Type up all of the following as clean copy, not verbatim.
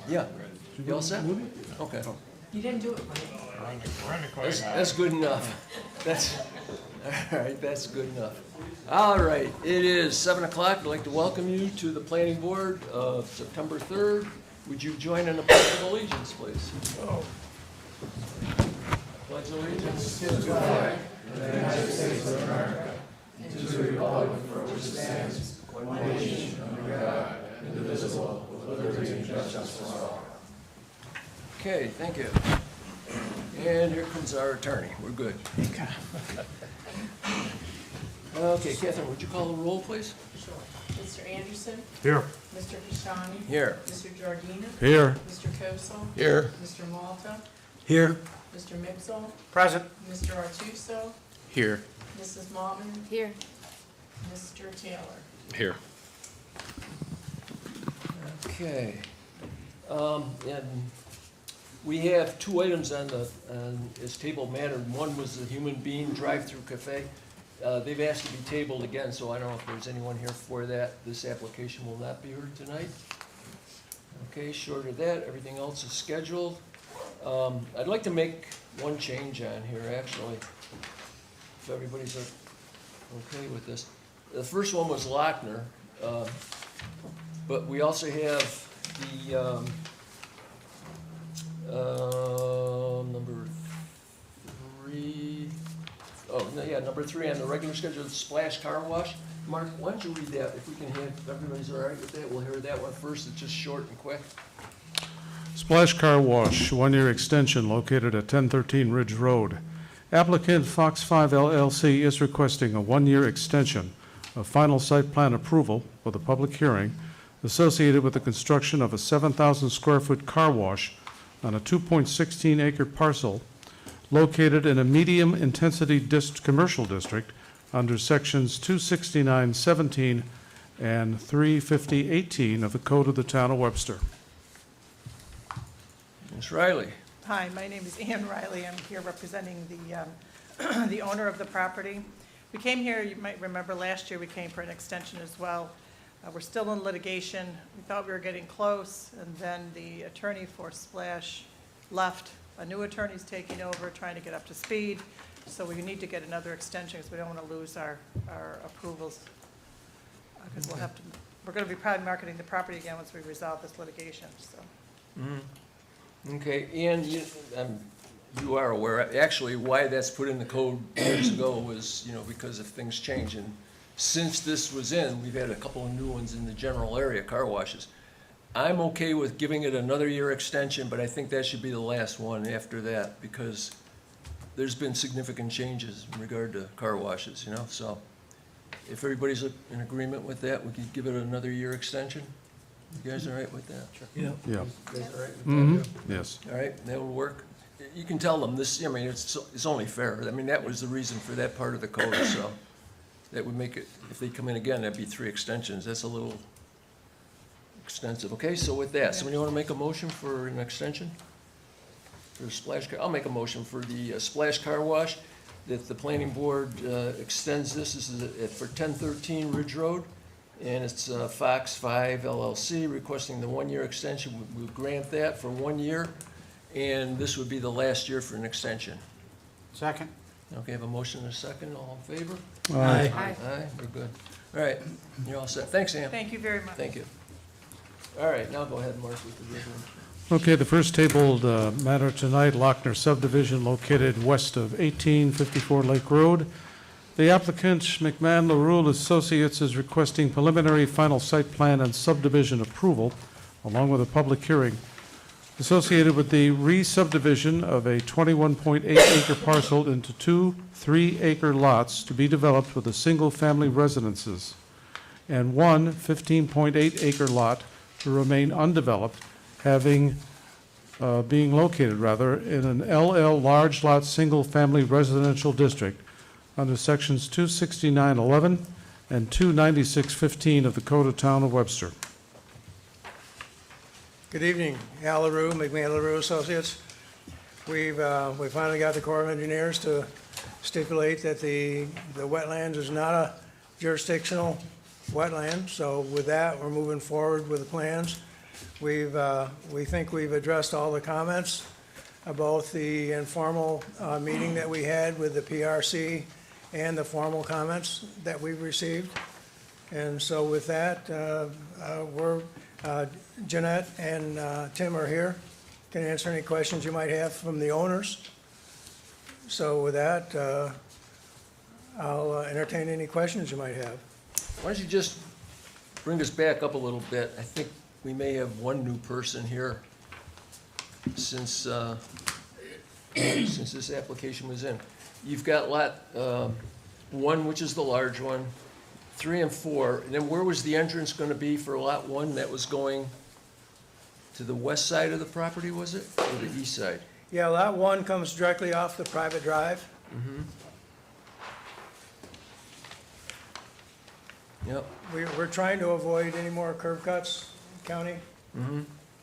Yeah. You all set? Okay. You didn't do it right. That's good enough. That's, all right, that's good enough. All right, it is 7 o'clock. I'd like to welcome you to the planning board of September 3rd. Would you join in the pledge of allegiance, please? Pledge allegiance to the flag of the United States of America and to the republic for which it stands, one nation under God, indivisible, with liberty and justice for all. Okay, thank you. And here comes our attorney. We're good. Okay, Catherine, would you call the roll, please? Sure. Mr. Anderson? Here. Mr. Kashani? Here. Mr. Giardina? Here. Mr. Kosel? Here. Mr. Malta? Here. Mr. Mixel? Present. Mr. Artuso? Here. Mrs. Mottman? Here. Mr. Taylor? Here. Okay. And we have two items on this table matter. One was the Human Being Drive-Through Cafe. They've asked to be tabled again, so I don't know if there's anyone here for that. This application will not be heard tonight. Okay, short of that, everything else is scheduled. I'd like to make one change on here, actually, if everybody's okay with this. The first one was Lochner, but we also have the number 3. Oh, no, yeah, number 3 on the regular schedule, the Splash Car Wash. Mark, why don't you read that? If we can have, if everybody's all right with that, we'll hear that one first. It's just short and quick. Splash Car Wash, one-year extension located at 1013 Ridge Road. Applicant Fox 5 LLC is requesting a one-year extension of final site plan approval for the public hearing associated with the construction of a 7,000 square foot car wash on a 2.16 acre parcel located in a medium intensity commercial district under sections 269-17 and 350-18 of the Code of the Town of Webster. Ms. Riley. Hi, my name is Ann Riley. I'm here representing the the owner of the property. We came here, you might remember last year we came for an extension as well. We're still in litigation. We thought we were getting close, and then the attorney for Splash left. A new attorney's taking over, trying to get up to speed. So we need to get another extension because we don't want to lose our approvals. Because we're going to be probably marketing the property again once we resolve this litigation, so. Okay, and you are aware, actually, why that's put in the code years ago was, because of things change. And since this was in, we've had a couple of new ones in the general area, car washes. I'm okay with giving it another year extension, but I think that should be the last one after that, because there's been significant changes in regard to car washes, so if everybody's in agreement with that, we could give it another year extension. You guys all right with that? Sure. Yeah. You guys all right with that? Yes. All right, that will work. You can tell them this, it's only fair. That was the reason for that part of the code, so that would make it, if they come in again, that'd be 3 extensions. That's a little extensive. Okay, so with that, somebody want to make a motion for an extension? For Splash Car, I'll make a motion for the Splash Car Wash, that the planning board extends this. This is for 1013 Ridge Road, and it's Fox 5 LLC requesting the 1-year extension. We'll grant that for 1 year, and this would be the last year for an extension. Second. Okay, I have a motion and a second. All in favor? Aye. Aye, we're good. All right, you're all set. Thanks, Sam. Thank you very much. Thank you. All right, now go ahead, Mark, with the river. Okay, the first tabled matter tonight, Lochner subdivision located west of 1854 Lake Road. The applicant, McMahon LaRue Associates, is requesting preliminary final site plan and subdivision approval, along with a public hearing, associated with the re-subdivision of a 21.8 acre parcel into 2 3-acre lots to be developed with a single-family residences, and 1 15.8 acre lot to remain undeveloped, being located in an LL large lot single-family residential district under sections 269.11 and 296.15 of the Code of Town of Webster. Good evening, Al LaRue, McMahon LaRue Associates. We finally got the Corps of Engineers to stipulate that the wetlands is not a jurisdictional wetland. So with that, we're moving forward with the plans. We think we've addressed all the comments about the informal meeting that we had with the PRC and the formal comments that we've received. And so with that, Jeanette and Tim are here, can answer any questions you might have from the owners. So with that, I'll entertain any questions you might have. Why don't you just bring us back up a little bit? I think we may have one new person here since this application was in. You've got lot 1, which is the large one, 3 and 4, and then where was the entrance going to be for lot 1? That was going to the west side of the property, was it, or the east side? Yeah, lot 1 comes directly off the private drive. Yep. We're trying to avoid any more curb cuts, county,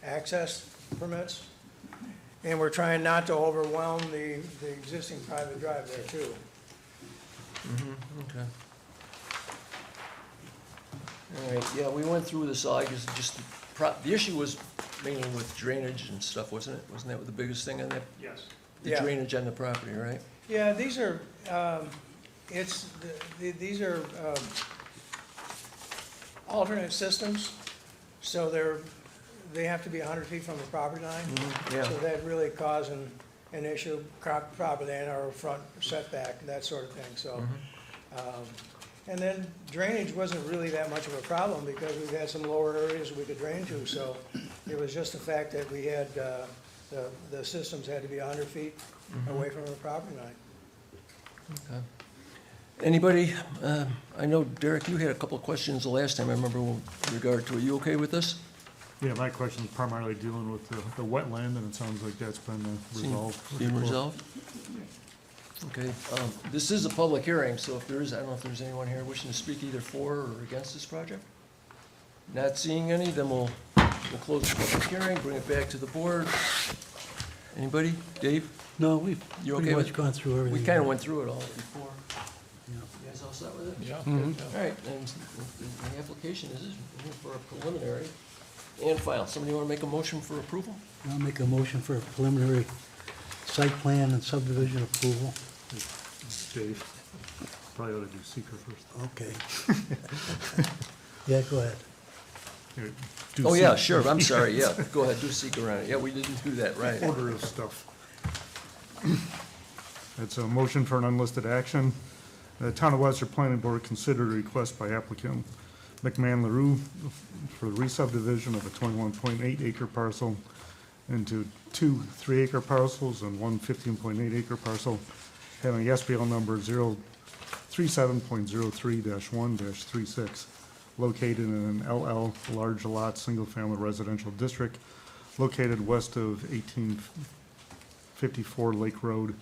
access permits. And we're trying not to overwhelm the existing private drive there too. Okay. All right, yeah, we went through this all, I guess, just, the issue was mainly with drainage and stuff, wasn't it? Wasn't that the biggest thing on that? Yes. The Yeah. drainage on the property, right? Yeah, these are, these are alternate systems, so they have to be 100 feet from the property line. Yeah. So that really caused an issue, property line or front setback, that sort of thing, so. And then drainage wasn't really that much of a problem because we've had some lower areas we could drain to, so it was just the fact that we had, the systems had to be 100 feet away from the property line. Okay. Anybody, I know Derek, you had a couple of questions the last time, I remember in regard to, are you okay with this? Yeah, my question is primarily dealing with the wetland, and it sounds like that's been resolved. Being resolved? Okay, this is a public hearing, so if there is, I don't know if there's anyone here wishing to speak either for or against this project? Not seeing any, then we'll close the public hearing, bring it back to the board. Anybody? Dave? No, we've You pretty okay with much it? gone through everything. We kind of went through it all before. Yeah. You guys all set with it? Yeah. All right, and the application is for a preliminary and file. Somebody want to make a motion for approval? I'll make a motion for a preliminary site plan and subdivision approval. Dave, probably ought to do seeker first. Okay. Yeah, go ahead. Here, do Oh, yeah, seeker. sure, I'm sorry, yeah, go ahead, do seeker on it. Yeah, we didn't do that, right. Order of stuff. It's a motion for an unlisted action. The Town of Webster Planning Board considered a request by applicant McMahon LaRue for the re-subdivision of a 21.8 acre parcel into 2 3-acre parcels and 1 15.8 acre parcel having SBL number 037.03-1-36, located in an LL large lot, single-family residential district, located west of 1854 Lake Road,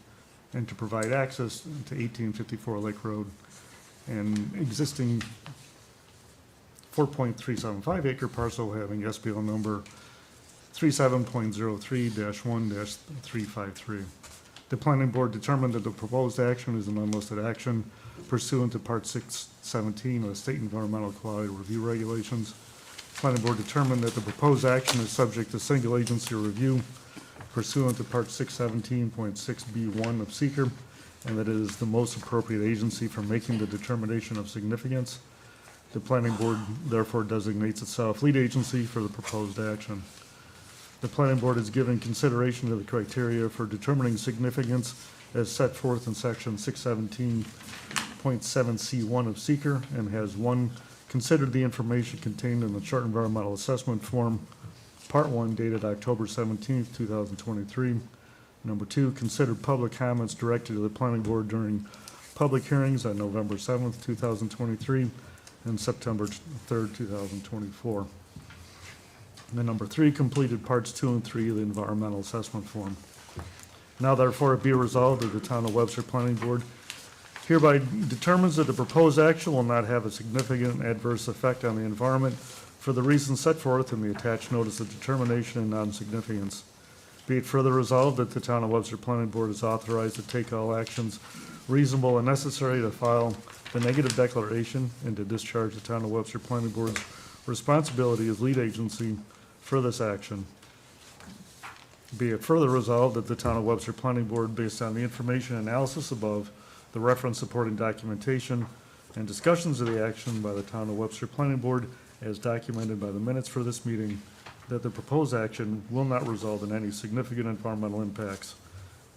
and to provide access to 1854 Lake Road, and existing 4.375 acre parcel having SBL number 37.03-1-353. The planning board determined that the proposed action is an unlisted action pursuant to Part 617 of the State Environmental Quality Review Regulations. Planning board determined that the proposed action is subject to single agency review pursuant to Part 617.6B1 of seeker, and that it is the most appropriate agency for making the determination of significance. The planning board therefore designates itself lead agency for the proposed action. The planning board has given consideration to the criteria for determining significance as set forth in section 617.7C1 of seeker, and has 1, considered the information contained in the chart environmental assessment form, part 1 dated October 17th, 2023. Number 2, considered public comments directed to the planning board during public hearings on November 7th, 2023 and September 3rd, 2024. And number 3, completed parts 2 and 3 of the environmental assessment form. Now therefore it be resolved that the Town of Webster Planning Board hereby determines that the proposed action will not have a significant adverse effect on the environment for the reasons set forth in the attached notice of determination and non-significance. Be it further resolved that the Town of Webster Planning Board is authorized to take all actions reasonable and necessary to file the negative declaration and to discharge the Town of Webster Planning Board's responsibility as lead agency for this action. Be it further resolved that the Town of Webster Planning Board, based on the information and analysis above, the reference supporting documentation, and discussions of the action by the Town of Webster Planning Board as documented by the minutes for this meeting, that the proposed action will not result in any significant environmental impacts.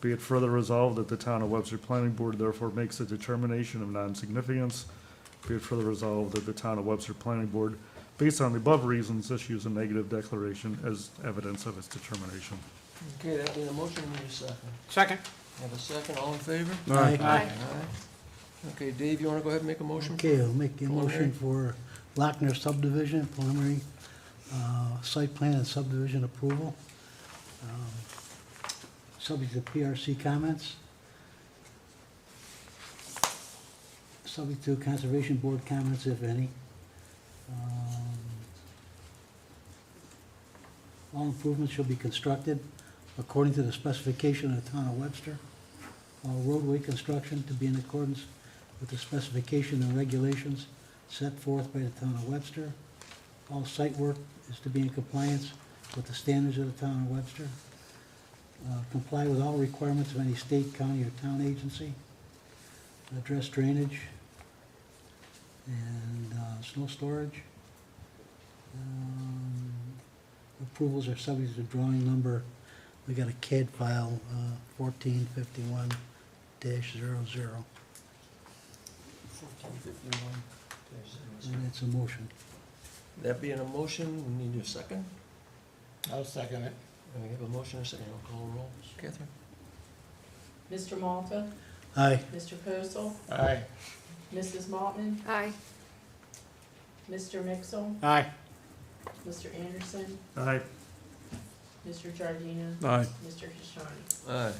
Be it further resolved that the Town of Webster Planning Board therefore makes a determination of non-significance. Be it further resolved that the Town of Webster Planning Board, based on the above reasons, issues a negative declaration as evidence of its determination. Okay, that being a motion, we need a second. Second. Have a second, all in favor? Aye. Aye. Okay, Dave, you wanna go ahead and make a motion? Okay, I'll make a Preliminary. motion for Lochner subdivision, preliminary site plan and subdivision approval. Subject to PRC comments. Subject to Conservation Board comments, if any. All improvements shall be constructed according to the specification of the Town of Webster. All roadway construction to be in accordance with the specification and regulations set forth by the Town of Webster. All site work is to be in compliance with the standards of the Town of Webster. Comply with all requirements of any state, county, or town agency. Address drainage and snow storage. Approvals are subject to drawing number, we got a CAD file, 1451-00. 1451. And it's a motion. That being a motion, we need a second. I'll second it. And we have a motion and a second, I'll call a roll. Catherine? Mr. Malta, Aye. Mr. Postle, Aye. Mrs. Maltman, Aye. Mr. Mixel, Aye. Mr. Anderson, Aye. Mr. Giardina, Aye. Mr. Kashani. Aye.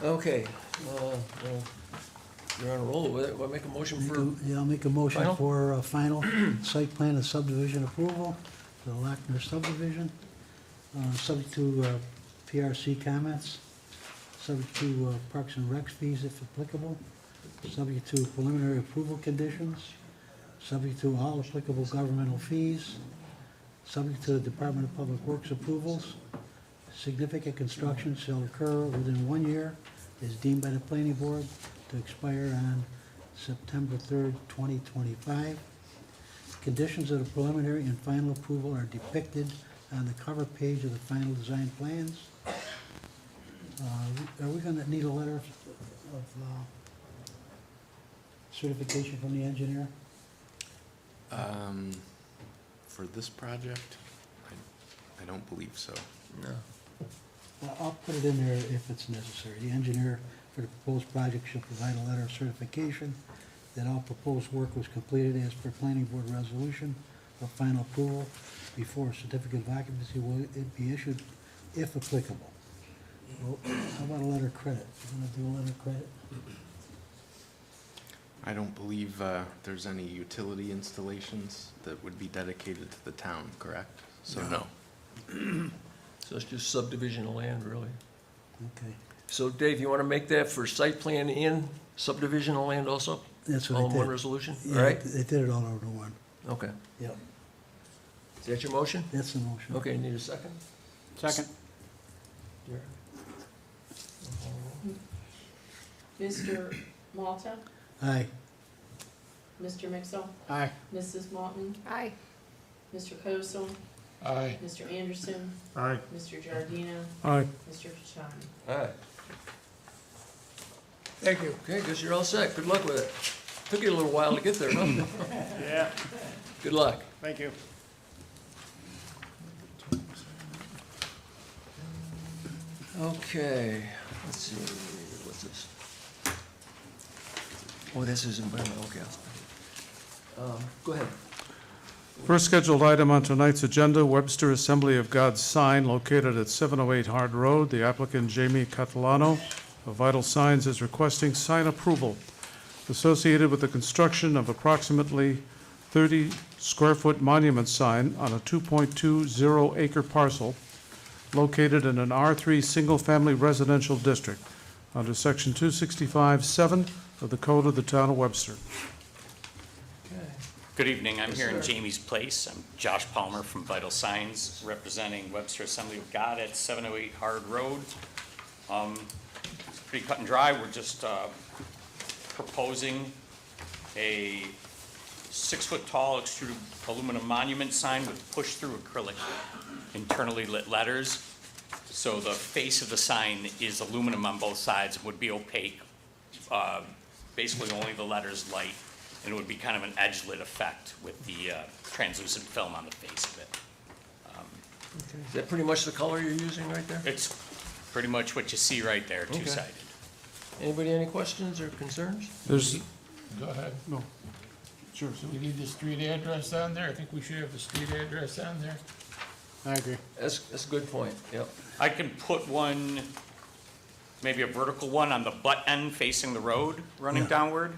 Okay, you're on a roll with it, we'll make a motion for, Yeah, I'll make a motion Final? for final site plan and subdivision approval for the Lochner subdivision, subject to PRC comments, subject to Parks and Recs fees if applicable, subject to preliminary approval conditions, subject to all applicable governmental fees, subject to the Department of Public Works approvals. Significant construction shall occur within 1 year, is deemed by the planning board to expire on September 3rd, 2025. Conditions of the preliminary and final approval are depicted on the cover page of the final design plans. Are we gonna need a letter of certification from the engineer? For this project, I don't believe so. no. Well, I'll put it in there if it's necessary. The engineer for the proposed project shall provide a letter of certification that all proposed work was completed as per planning board resolution of final approval before a certificate of occupancy will it be issued, if applicable. Well, how about a letter of credit? You gonna do a letter of credit? I don't believe there's any utility installations that would be dedicated to the town, correct? So no. So it's just subdivision of land, really. Okay, So Dave, you wanna make that for site plan and subdivision of land also? that's what All I in one did. resolution? All Yeah, right, they did it all over one. okay. Yep, Is that your motion? that's the motion. Okay, need a second? Second. Mr. Malta, Aye. Mr. Mixel, Aye. Mrs. Maltman, Aye. Mr. Postle, Aye. Mr. Anderson, Aye. Mr. Giardina, Aye. Mr. Kashani. All right, Thank you. okay, guess you're all set. Good luck with it. Took you a little while to get there, huh? Yeah, Good luck. thank you. Okay, let's see, what's this? Oh, this is environmental, okay. Go ahead. First scheduled item on tonight's agenda, Webster Assembly of God's sign located at 708 Hard Road. The applicant, Jamie Catalano of Vital Signs, is requesting sign approval associated with the construction of approximately 30-square-foot monument sign on a 2.20 acre parcel located in an R3 single-family residential district under Section 265-7 of the Code of the Town of Webster. Okay. Good evening, I'm here in Jamie's place. I'm Josh Palmer from Vital Signs, representing Webster Assembly of God at 708 Hard Road. It's pretty cut and dry, we're just proposing a 6-foot-tall extruded aluminum monument sign with push-through acrylic internally lit letters. So the face of the sign is aluminum on both sides, would be opaque, basically only the letters light, and it would be kind of an edge-lit effect with the translucent film on the face of it. Is that pretty much the color you're using right there? It's pretty much what you see right there, Okay. two-sided. Anybody any questions or concerns? There's, Go ahead. no, sure. So we need the street address on there? I think we should have the street address on there. I agree. That's a good point, yep. I can put one, maybe a vertical one on the butt end facing the road, running downward.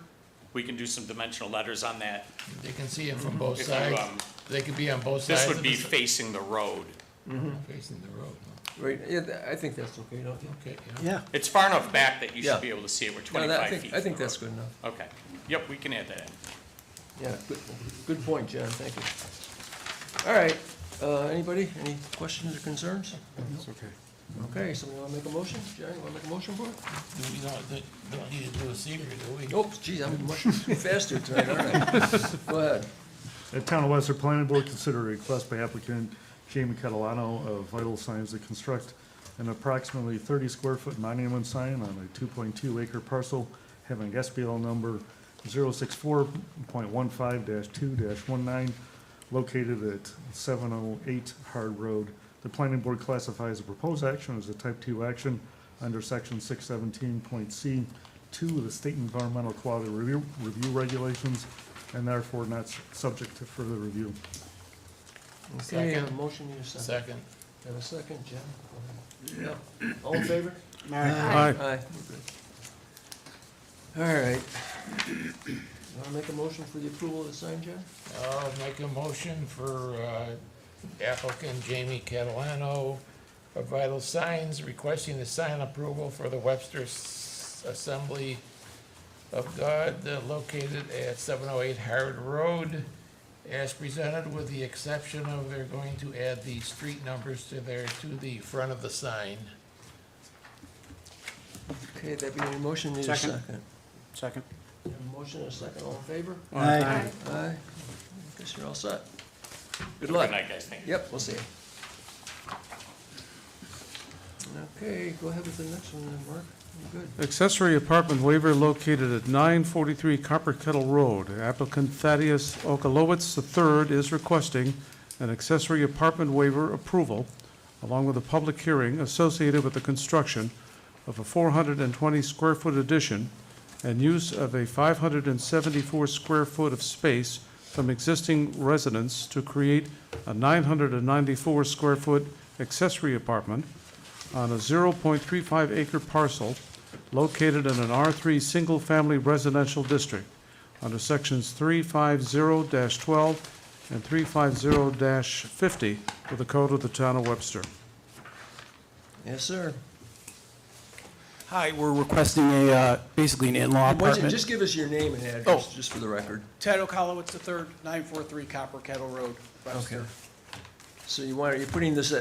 We can do some dimensional letters on that. They can see it from both If you, sides. They could be on both sides. This would of be the si- facing the road. Facing the road. Right, yeah, I think that's okay, don't you? Okay, yeah. Yeah, It's far enough back that you Yeah. should be able to see it. We're No, that- 25 feet. I think from the that's road. good enough. Okay. Yep, we can add that in. Yeah, good point, John, thank you. All right, anybody, any questions or concerns? It's okay. Okay, somebody wanna make a motion? John, you wanna make a motion for it? Do we don't need to do a secret, do we? Oh, geez, I'm much faster tonight, aren't I? Go ahead. At Town of Webster Planning Board, consider a request by applicant Jamie Catalano of Vital Signs to construct an approximately 30 square foot monument sign on a 2.2 acre parcel having SBL number 064.15-2-19 located at 708 Hard Road. The planning board classifies the proposed action as a type 2 action under section 617.C2 of the state environmental quality review regulations and therefore not subject to further review. Okay, Second. a motion, you second. Second. Have a second, John? Yeah. All in favor? Aye. Aye. All right. You wanna make a motion for the approval of the sign, John? I'll make a motion for applicant Jamie Catalano of Vital Signs requesting the sign approval for the Webster Assembly of God located at 708 Howard Road as presented, with the exception of they're going to add the street numbers to the front of the sign. Okay, that being a motion, need a Second. second. second. You have a motion and a second, all in favor? Aye. Aye. Guess you're all set. Good Good luck. night, guys. Thank you. Yep, we'll see you. Okay, go ahead with the next one then, Mark. You're good. Accessory apartment waiver located at 943 Copper Kettle Road. Applicant Thaddeus Okalowitz III is requesting an accessory apartment waiver approval, along with a public hearing associated with the construction of a 420 square foot addition and use of a 574 square foot of space from existing residents to create a 994 square foot accessory apartment on a 0.35 acre parcel located in an R3 single-family residential district under sections 350-12 and 350-50 of the Code of the Town of Webster. Yes, sir. Hi, we're requesting basically an in-law Why don't you apartment. just give us your name and address, just for the record. Ted Okalowitz III, 943 Copper Kettle Road, Okay. Webster. So are you putting this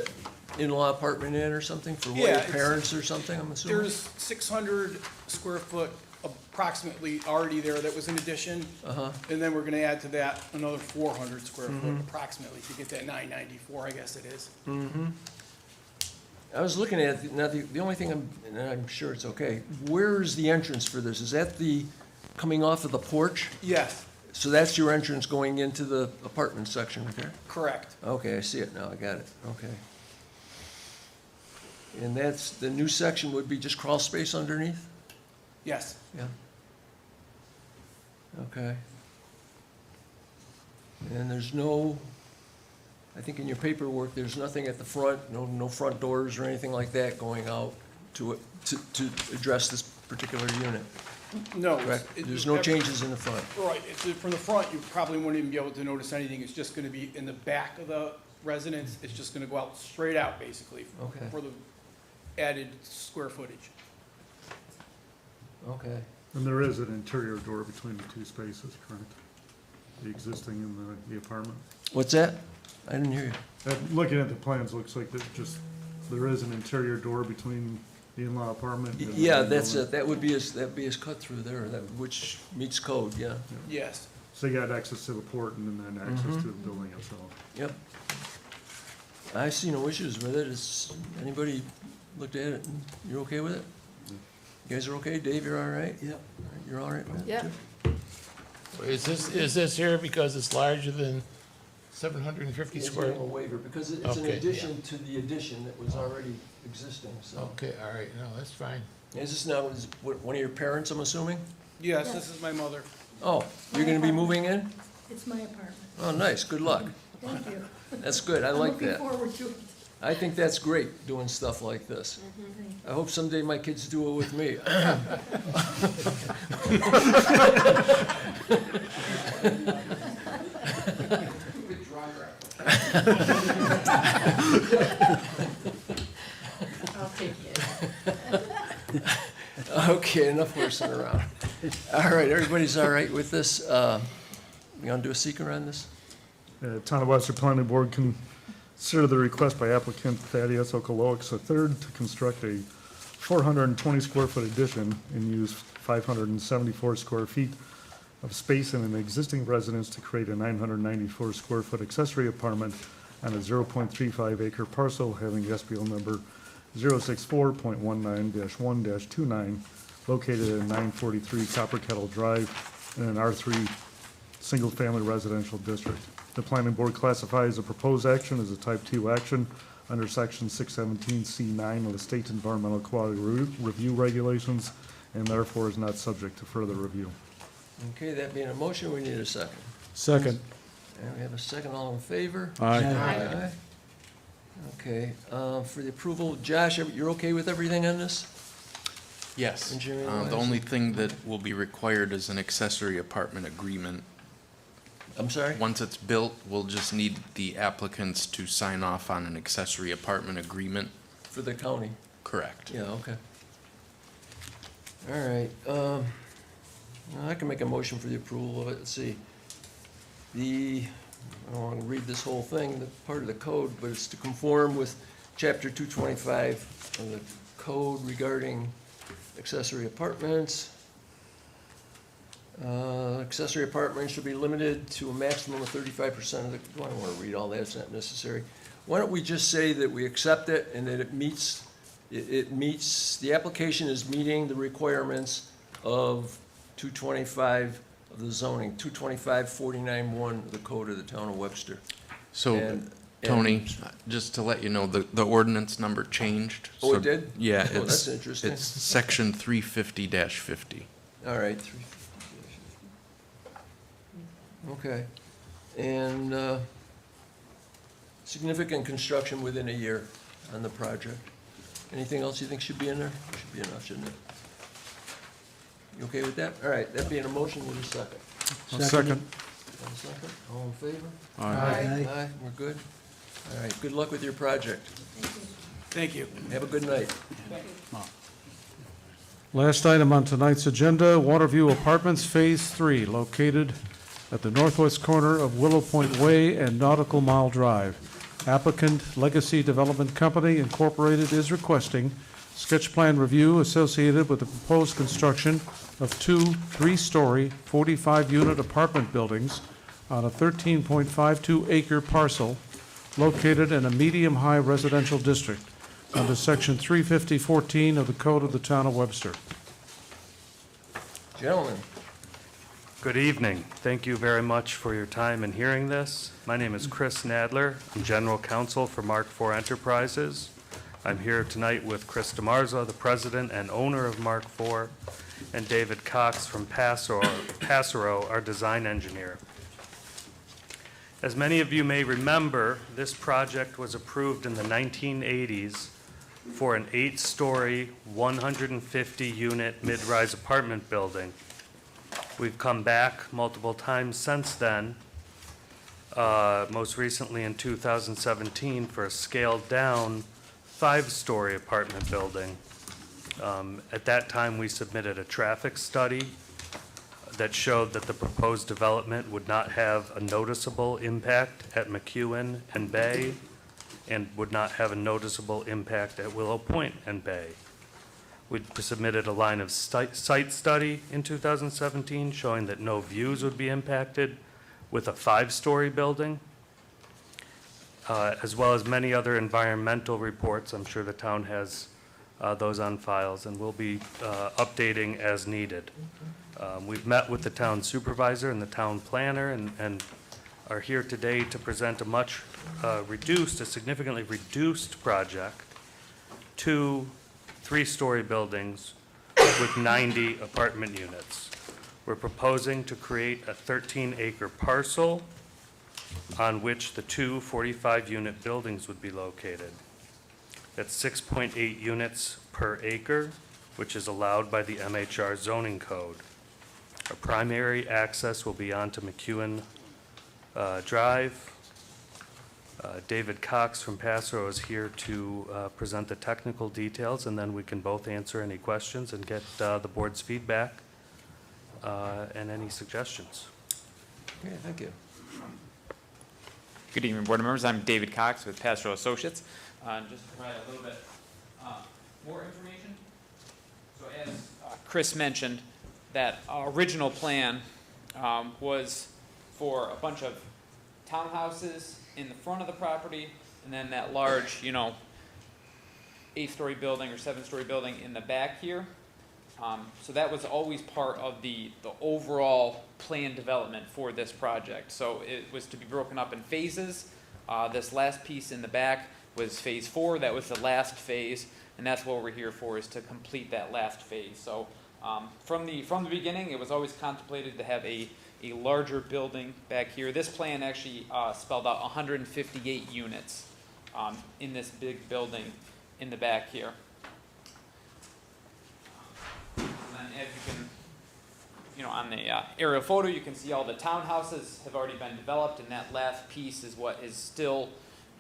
in-law apartment in or something for what, Yeah, your it's- parents or something, I'm assuming? There's 600 square foot approximately already there that was in addition. Uh-huh. And then we're going to add to that another 400 square foot approximately to get that 994, I guess it is. I was looking at, now, the only thing and I'm sure it's okay, where's the entrance for this? Is that coming off of the porch? Yes, So that's your entrance going into the apartment section right there? correct. Okay, I see it now, I got it, okay. And the new section would be just crawl space underneath? Yes. Yeah. Okay. And there's no, I think in your paperwork, there's nothing at the front, no front doors or anything like that going out to address this particular unit, No. correct? There's no changes in the front. Right, from the front, you probably wouldn't even be able to notice anything. It's just going to be in the back of the residence. It's just going to go out straight out, basically. Okay. For the added square footage. Okay. And there is an interior door between the two spaces, correct? the existing in the apartment? What's that? I didn't hear you. Looking at the plans, looks like there is an interior door between the in-law apartment. and the Yeah, main that's building. it, that'd be his cut through there, which meets code, yeah. Yes. So you got access to the port and then access Mhm. to the building itself. Yep. I see no issues with it. Anybody looked at it and you're okay with it? You guys are okay? Dave, you're all right? Yep. You're all right with it? Yep. Is this here because it's larger than 750 It's square? a waiver because it's an Okay, addition to the addition that was already existing, so. Okay, all right, no, that's fine. Is this now, one of your parents, I'm assuming? Yes, this is my mother. Oh, you're gonna be moving in? It's my apartment. Oh, nice, good luck. Thank you. That's good, I like that. I'm looking forward to it. I think that's great, doing stuff like this. I hope someday my kids do it with me. I'll take it. Okay, enough horsing around. All right, everybody's all right with this? You gonna do a seeker on this? Town of Webster Planning Board consider the request by applicant Thaddeus Okaloix III to construct a 420 square foot addition and use 574 square feet of space in an existing residence to create a 994 square foot accessory apartment on a 0.35 acre parcel having SBL number 064.19-1-29, located at 943 Copper Kettle Drive in an R3 single-family residential district. The planning board classifies the proposed action as a type 2 action under section 617C9 of the state environmental quality review regulations and therefore is not subject to further review. Okay, that being a motion, we need a second. Second. And we have a second, all in favor? Aye. Aye. Okay, for the approval, Josh, you're okay with everything on this? Yes. Engineering The wise? only thing that will be required is an accessory apartment agreement. I'm sorry? Once it's built, we'll just need the applicants to sign off on an accessory apartment agreement. For the county? Correct. Yeah, okay. All right, I can make a motion for the approval of it. Let's see. I don't want to read this whole thing, the part of the code, but it's to conform with chapter 225 of the code regarding accessory apartments. Accessory apartments should be limited to a maximum of 35% of the, I don't want to read all that, it's not necessary. Why don't we just say that we accept it and that it meets, the application is meeting the requirements of 225 of the zoning, 225-49-1 of the code of the town of Webster. So, And- Tony, just to let you know, the ordinance number changed. Oh, it So- did? Yeah, Oh, that's it's, interesting. it's section 350-50. All right, 350. Okay. And significant construction within a year on the project. Anything else you think should be in there? Should be enough, shouldn't it? You okay with that? All right, that being a motion, we'll just second. Second. One second, all in favor? Aye. Aye, we're good? All right, good luck with your project. Thank you. Have a good night. Last item on tonight's agenda, Waterview Apartments Phase 3, located at the northwest corner of Willow Point Way and Nautical Mile Drive. Applicant Legacy Development Company Incorporated is requesting sketch plan review associated with the proposed construction of two 3-story, 45-unit apartment buildings on a 13.52-acre parcel located in a medium-high residential district under Section 350-14 of the Code of the Town of Webster. Gentlemen, Good evening. Thank you very much for your time in hearing this. My name is Chris Nadler. I'm General Counsel for Mark IV Enterprises. I'm here tonight with Chris DeMarza, the president and owner of Mark IV, and David Cox from Passero, our design engineer. As many of you may remember, this project was approved in the 1980s for an 8-story, 150-unit mid-rise apartment building. We've come back multiple times since then, most recently in 2017 for a scaled-down 5-story apartment building. At that time, we submitted a traffic study that showed that the proposed development would not have a noticeable impact at McEwen and Bay and would not have a noticeable impact at Willow Point and Bay. We submitted a line of site study in 2017 showing that no views would be impacted with a 5-story building, as well as many other environmental reports. I'm sure the town has those on files, and we'll be updating as needed. We've met with the town supervisor and the town planner and are here today to present a much a significantly reduced project, 2 3-story buildings with 90 apartment units. We're proposing to create a 13-acre parcel on which the 2 45-unit buildings would be located. That's 6.8 units per acre, which is allowed by the MHR zoning code. Our primary access will be onto McEwen Drive. David Cox from Passero is here to present the technical details, and then we can both answer any questions and get the board's feedback and any suggestions. Okay, thank you. Good evening, board members. I'm David Cox with Pastoral Associates. Just to provide a little bit more information. So as Chris mentioned, that original plan was for a bunch of townhouses in the front of the property, and then that large, 8-story building or 7-story building in the back here. So that was always part of the overall plan development for this project. So it was to be broken up in phases. This last piece in the back was phase 4. That was the last phase, and that's what we're here for, is to complete that last phase. So from the beginning, it was always contemplated to have a larger building back here. This plan actually spelled out 158 units in this big building in the back here. And then as you can, on the aerial photo, you can see all the townhouses have already been developed, and that last piece is what is still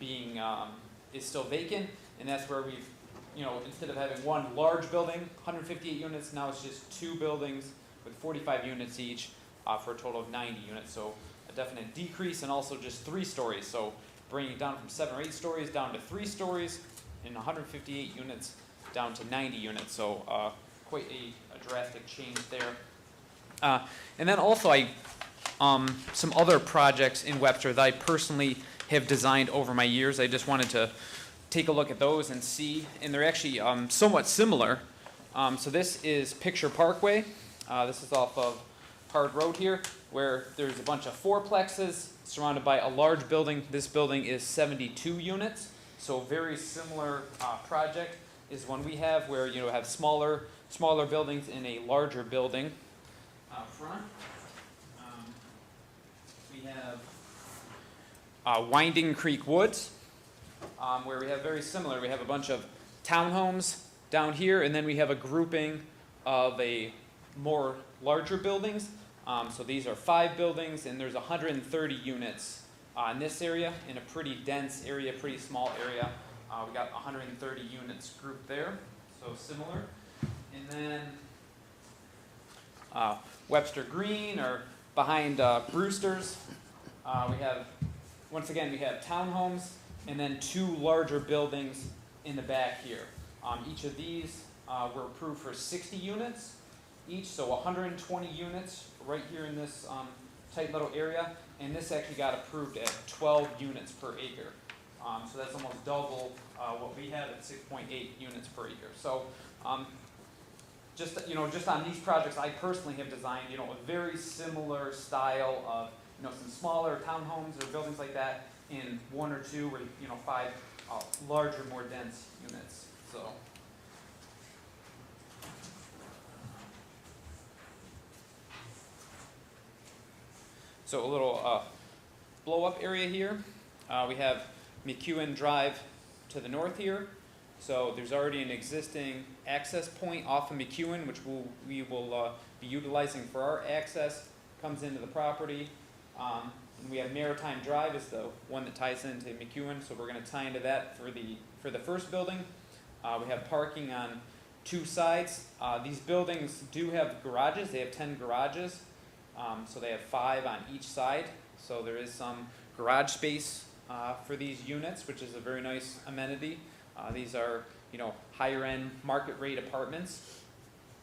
being, is still vacant, and that's where we've, instead of having one large building, 158 units, now it's just 2 buildings with 45 units each, for a total of 90 units. So a definite decrease, and also just 3 stories. So bringing it down from 7 or 8 stories down to 3 stories, and 158 units down to 90 units. So quite a drastic change there. And then also some other projects in Webster that I personally have designed over my years. I just wanted to take a look at those and see, and they're actually somewhat similar. So this is Picture Parkway. This is off of Hard Road here, where there's a bunch of 4plexes surrounded by a large building. This building is 72 units, so very similar project is one we have, where you have smaller buildings in a larger building out front. We have Winding Creek Woods, where we have very similar. We have a bunch of townhomes down here, and then we have a grouping of a more larger buildings. So these are 5 buildings, and there's 130 units in this area, in a pretty dense area, pretty small area. We got 130 units grouped there, so similar. And then Webster Green, or behind Brewster's, we have, once again, we have townhomes, and then 2 larger buildings in the back here. Each of these were approved for 60 units each, so 120 units right here in this tight little area, and this actually got approved at 12 units per acre. So that's almost double what we have at 6.8 units per acre. So just on these projects, I personally have designed, a very similar style of, some smaller townhomes or buildings like that in 1 or 2 or 5 larger, more dense units. So a little blow-up area here. We have McEwen Drive to the north here. So there's already an existing access point off of McEwen, which we will be utilizing for our access. Comes into the property. And we have Maritime Drive is the one that ties into McEwen, so we're going to tie into that for the first building. We have parking on 2 sides. These buildings do have garages. They have 10 garages. So they have 5 on each side. So there is some garage space for these units, which is a very nice amenity. These are, higher end market rate apartments.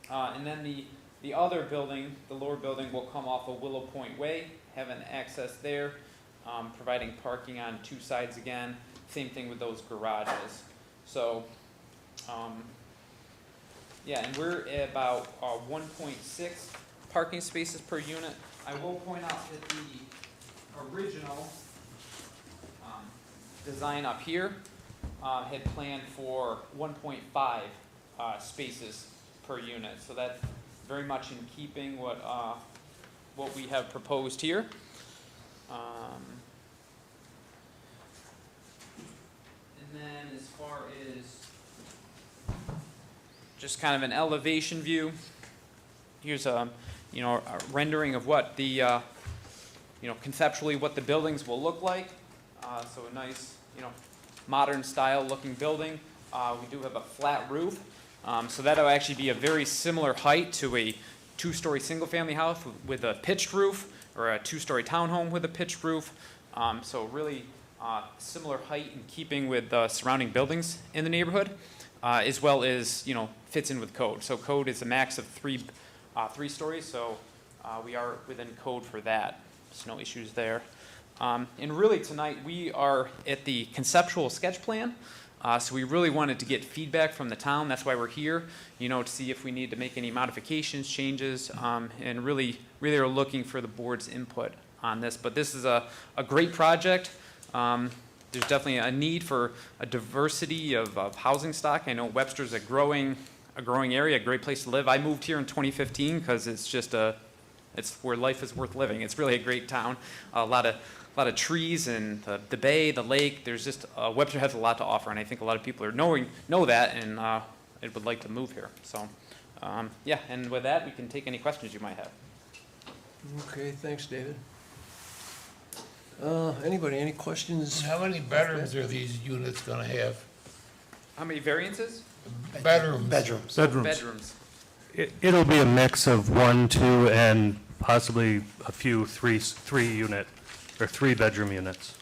And then the other building, the lower building, will come off of Willow Point Way, have an access there, providing parking on 2 sides again. Same thing with those garages. So, yeah, and we're at about 1.6 parking spaces per unit. I will point out that the original design up here had planned for 1.5 spaces per unit. So that's very much in keeping what we have proposed here. And then as far as just kind of an elevation view, here's a rendering of what the conceptually what the buildings will look like. So a nice modern style looking building. We do have a flat roof, so that'll actually be a very similar height to a 2-story single family house with a pitched roof, or a 2-story townhome with a pitched roof. So really similar height in keeping with the surrounding buildings in the neighborhood, as well as fits in with code. So code is a max of 3 stories, so we are within code for that. There's no issues there. And really tonight we are at the conceptual sketch plan. So we really wanted to get feedback from the town. That's why we're here, to see if we need to make any modifications, changes, and really are looking for the board's input on this. But this is a great project. There's definitely a need for a diversity of housing stock. I know Webster's a growing area, a great place to live. I moved here in 2015 because it's just it's where life is worth living. It's really a great town. A lot of trees and the bay, the lake. There's just Webster has a lot to offer, and I think a lot of people know that and would like to move here. So, yeah. And with that, we can take any questions you might have. Okay, thanks, David. Anybody, any questions? How many bedrooms are these units gonna have? How many variances? Bedrooms. Bedrooms. Bedrooms. It'll be a mix of 1, 2, and possibly a few 3-unit or 3-bedroom units.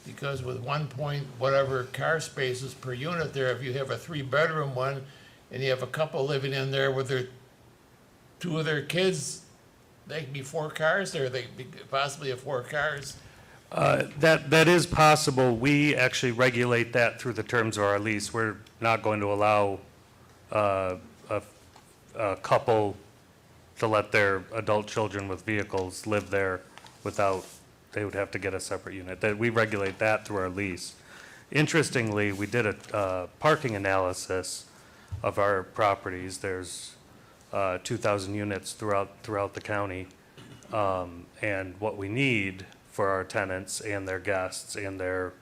Because with 1 point whatever car spaces per unit there, if you have a 3-bedroom one and you have a couple living in there with their 2 of their kids, they can be 4 cars there, they could be possibly have 4 cars. That is possible. We actually regulate that through the terms of our lease. We're not going to allow a couple to let their adult children with vehicles live there without, they would have to get a separate unit. That we regulate that through our lease. Interestingly, we did a parking analysis of our properties. There's 2,000 units throughout the county, and what we need for our tenants and their guests and their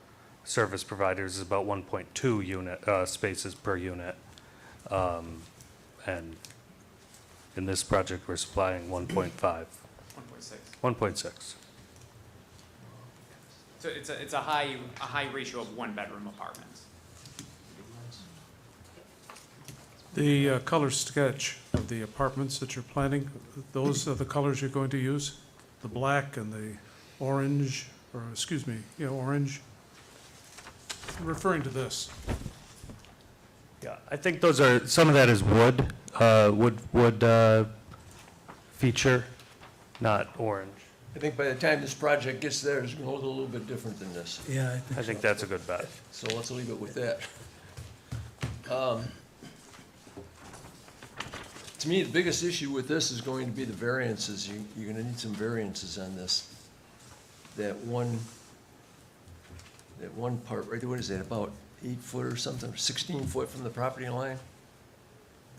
service providers is about 1.2 unit spaces per unit. And in this project, we're supplying 1.5. 1.6. 1.6. So it's a high ratio of 1-bedroom apartments. The color sketch of the apartments that you're planning, those are the colors you're going to use? The black and the orange, or excuse me, orange? I'm referring to this. Yeah, I think those are, some of that is wood feature, not orange. I think by the time this project gets there, it's going to look a little bit different than this. Yeah, I think that's a good bet. So let's leave it with that. To me, the biggest issue with this is going to be the variances. You're going to need some variances on this. That one part, right there, what is that, about 8 foot or something, 16 foot from the property line?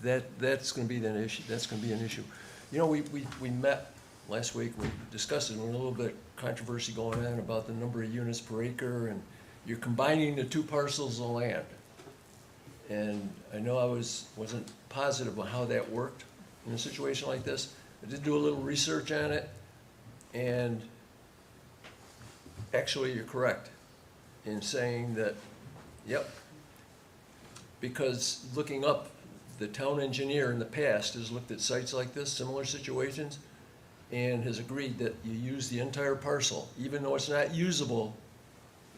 That's going to be an issue. That's going to be an issue. We met last week, we discussed it, and a little bit controversy going on about the number of units per acre, and you're combining the 2 parcels of land. And I know I wasn't positive on how that worked in a situation like this. I did do a little research on it, and actually you're correct in saying that, yep, because looking up the town engineer in the past has looked at sites like this, similar situations, and has agreed that you use the entire parcel, even though it's not usable,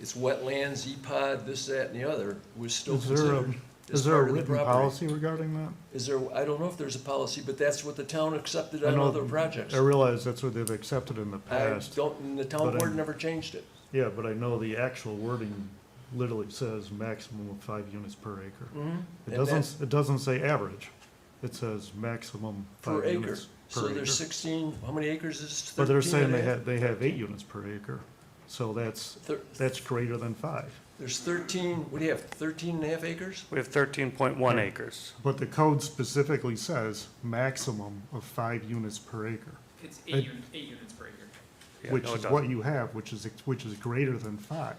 it's wetlands, EPOD, this, that, and the other, was still Is there considered a, as is there a part of the written property. policy regarding that? Is there, I don't know if there's a policy, but that's what the town accepted I on know- other projects. I realize that's what they've accepted in the I past. don't, and the town but board I- never changed it. Yeah, but I know the actual wording literally says maximum of 5 units per acre. And It doesn't say average. It says maximum Per 5 acre. units per So acre. there's 16, how many acres is 13? But they're saying and a they half? have 8 units per acre. So that's greater than 5. There's 13, what do you have, 13 and a half acres? We have 13.1 acres. But the code specifically says maximum of 5 units per acre, It's It- eight units per acre. Yeah, which no, it is doesn't. what you have, which is greater than 5.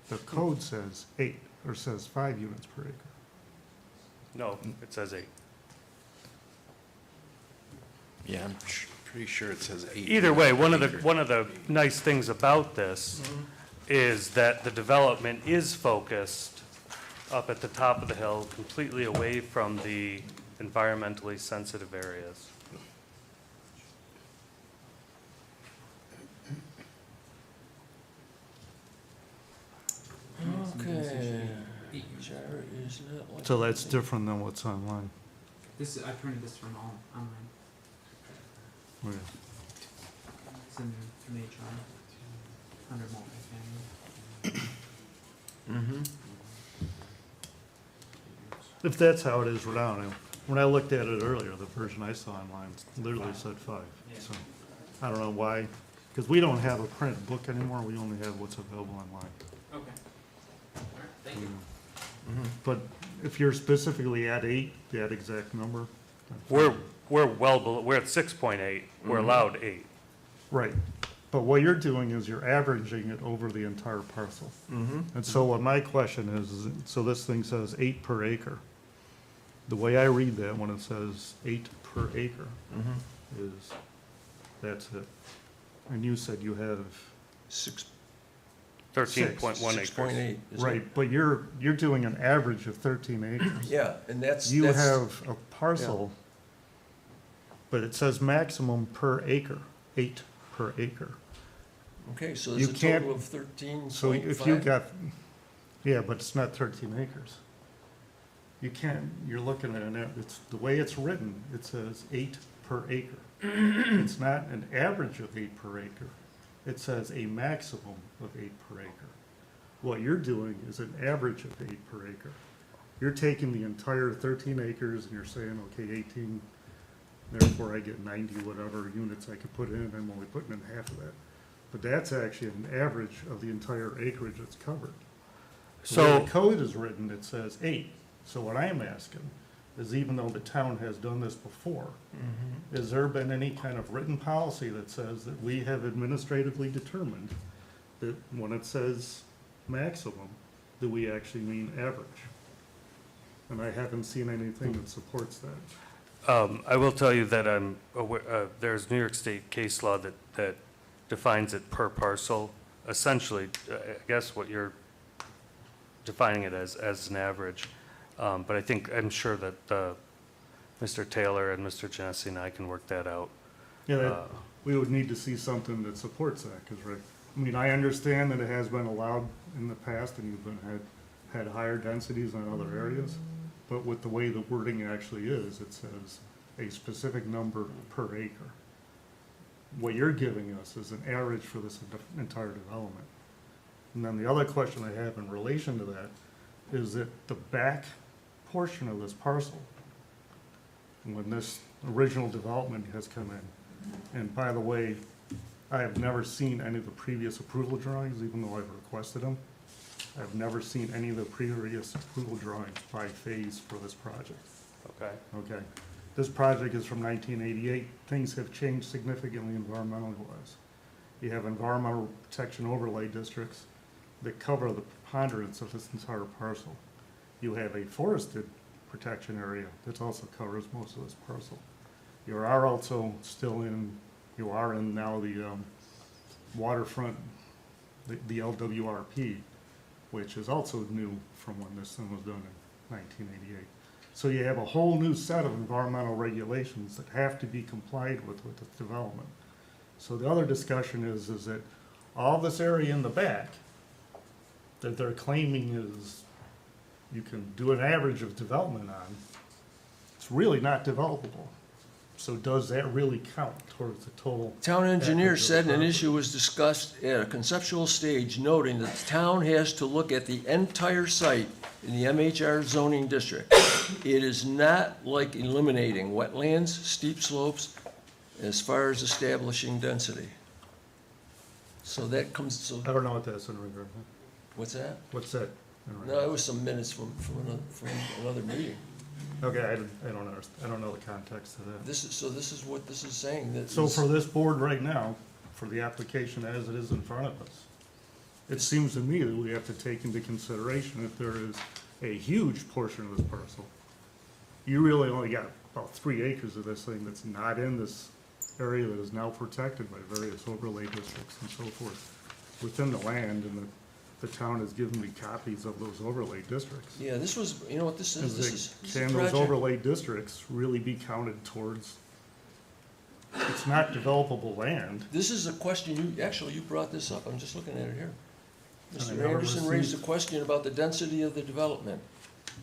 The code says 8, or says 5 units per acre. No, it says 8. Yeah, I'm pretty sure it says 8. Either way, per one of acre. the nice things about this is that the development is focused up at the top of the hill, completely away from the environmentally sensitive areas. Okay. Jared is not like. So that's different than what's online. This, I printed this from online, Yeah. it's in HR, under multifamily. Mm-hmm. If that's how it is down, when I looked at it earlier, the version I saw online literally said 5. So I don't know why, because we don't have a print book anymore, we only have what's available online. Okay. All right, thank you. But if you're specifically at 8, that exact number. We're well below, we're at 6.8, we're allowed 8. Right, but what you're doing is you're averaging it over the entire parcel. Mm-hmm. And so what my question is, so this thing says 8 per acre. The way I read that, when it says 8 per acre, Mm-hmm. is, that's it. And you said you have, 13.1 acres. 6.8. right, but you're doing an average of 13 acres. Yeah, and that's. You that's- have a parcel, but it says maximum per acre, 8 per acre. Okay, so you there's a can't- total of 13.5. So if you got, yeah, but it's not 13 acres. You can't, you're looking at it's, the way it's written, it says 8 per acre. It's not an average of 8 per acre. It says a maximum of 8 per acre. What you're doing is an average of 8 per acre. You're taking the entire 13 acres and you're saying, okay, 18, therefore I get 90 whatever units I could put in, I'm only putting in half of that. But that's actually an average of the entire acreage that's covered. The way So, the code is written, it says 8. So what I'm asking is, even though the town has done this before, has there been any kind of written policy that says that we have administratively determined that when it says maximum, do we actually mean average? And I haven't seen anything that supports that. I will tell you that I'm aware, there's New York State case law that defines it per parcel. Essentially, I guess what you're defining it as an average. But I think, I'm sure that Mr. Taylor and Mr. Genesi and I can work that out. Yeah, we would need to see something that supports that, because, right, I mean, I understand that it has been allowed in the past and you've had higher densities in other areas, but with the way the wording actually is, it says a specific number per acre. What you're giving us is an average for this entire development. And then the other question I have in relation to that is that the back portion of this parcel, when this original development has come in, and by the way, I have never seen any of the previous approval drawings, even though I've requested them. I've never seen any of the previous approval drawings by phase for this project. Okay. Okay, this project is from 1988. Things have changed significantly environmentally wise. You have environmental protection overlay districts that cover the preponderance of this entire parcel. You have a forested protection area that also covers most of this parcel. You are also still in, you are in now the waterfront, the LWRP, which is also new from when this thing was done in 1988. So you have a whole new set of environmental regulations that have to be complied with this development. So the other discussion is that all this area in the back that they're claiming is, you can do an average of development on, it's really not developable. So does that really count towards the total? Town engineer package of said an property? issue was discussed at a conceptual stage, noting that the town has to look at the entire site in the MHR zoning district. It is not like eliminating wetlands, steep slopes, as far as establishing density. So that comes, so, I don't know what that's in regard. what's that? What's that? in No, regard? it was some minutes from another meeting. Okay, I don't understand. I don't know the context of that. This is what this is saying, that. So is- for this board right now, for the application as it is in front of us, it seems to me that we have to take into consideration if there is a huge portion of this parcel. You really only got about 3 acres of this thing that's not in this area that is now protected by various overlay districts and so forth within the land, and the town has given me copies of those overlay districts. Yeah, this was, you know what this is? This is a Can those project. overlay districts really be counted towards, it's not developable land. This is a question, you brought this up, I'm just looking at it here. I Mr. never Anderson raised a received- question about the density of the development.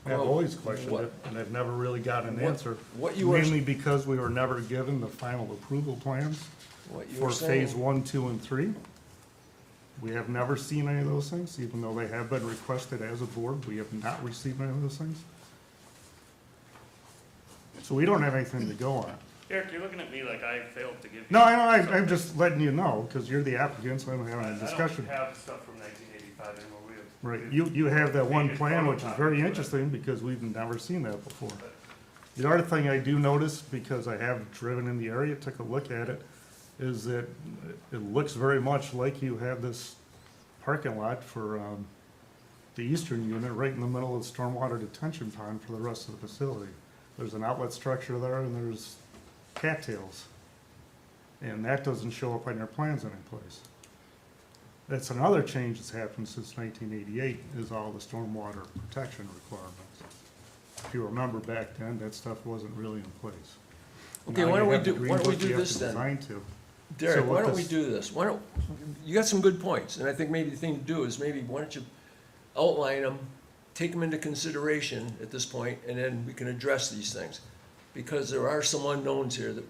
I've Well, always questioned what- it, and I've never really got an what- answer. what you are- Mainly because we were never given the final approval plans What you for were saying. phase 1, 2, and 3. We have never seen any of those things, even though they have been requested as a board. We have not received any of those things. So we don't have anything to go on. Eric, you're looking at me like I failed to give you. No, I know, I'm just letting you know, because you're the applicant, so I'm having a discussion. have stuff from 1985 anymore. We have. Right, you have that one Dated plan, which is photocopies very of it. interesting, because we've never seen that before. The other thing I do notice, because I have driven in the area, took a look at it, is that it looks very much like you have this parking lot for, the eastern unit, right in the middle of the stormwater detention pond for the rest of the facility. There's an outlet structure there, and there's cattails. And that doesn't show up on your plans anyplace. That's another change that's happened since 1988, is all the stormwater protection requirements. If you remember back then, that stuff wasn't really in place. Okay, Now why you don't we have the do, green why don't we book you do have this to then? design to. Derek, So why what don't we this- do this? Why don't, you got some good points, and I think maybe the thing to do is maybe, why don't you outline them, take them into consideration at this point, and then we can address these things. Because there are some unknowns here that